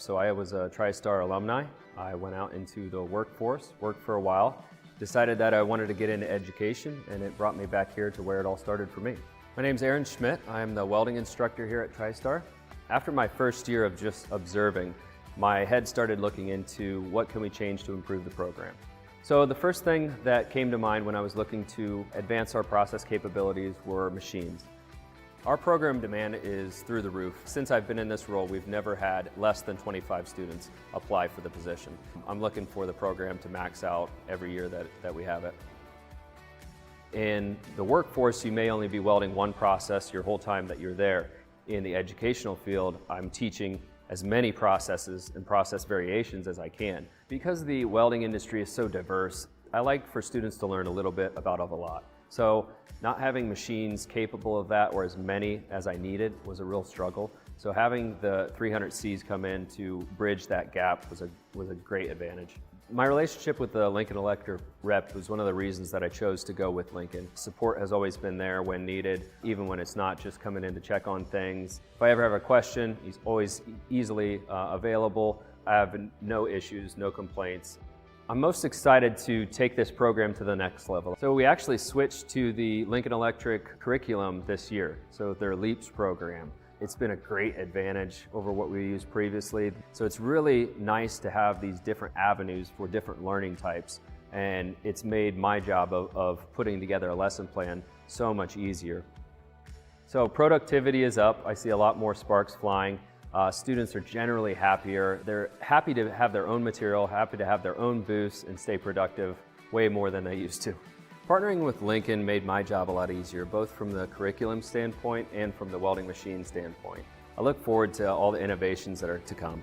So I was a TriStar alumni. I went out into the workforce, worked for a while, decided that I wanted to get into education, and it brought me back here to where it all started for me. My name's Aaron Schmidt. I'm the welding instructor here at TriStar. After my first year of just observing, my head started looking into what can we change to improve the program. So the first thing that came to mind when I was looking to advance our process capabilities were machines. Our program demand is through the roof. Since I've been in this role, we've never had less than 25 students apply for the position. I'm looking for the program to max out every year that we have it. In the workforce, you may only be welding one process your whole time that you're there. In the educational field, I'm teaching as many processes and process variations as I can. Because the welding industry is so diverse, I like for students to learn a little bit about a lot. So not having machines capable of that, or as many as I needed, was a real struggle. So having the 300Cs come in to bridge that gap was a great advantage. My relationship with the Lincoln Electric rep was one of the reasons that I chose to go with Lincoln. Support has always been there when needed, even when it's not just coming in to check on things. If I ever have a question, he's always easily available. I have no issues, no complaints. I'm most excited to take this program to the next level. So we actually switched to the Lincoln Electric curriculum this year, so their LEAPS program. It's been a great advantage over what we used previously. So it's really nice to have these different avenues for different learning types, and it's made my job of putting together a lesson plan so much easier. So productivity is up. I see a lot more sparks flying. Students are generally happier. They're happy to have their own material, happy to have their own booths and stay productive way more than they used to. Partnering with Lincoln made my job a lot easier, both from the curriculum standpoint and from the welding machine standpoint. I look forward to all the innovations that are to come.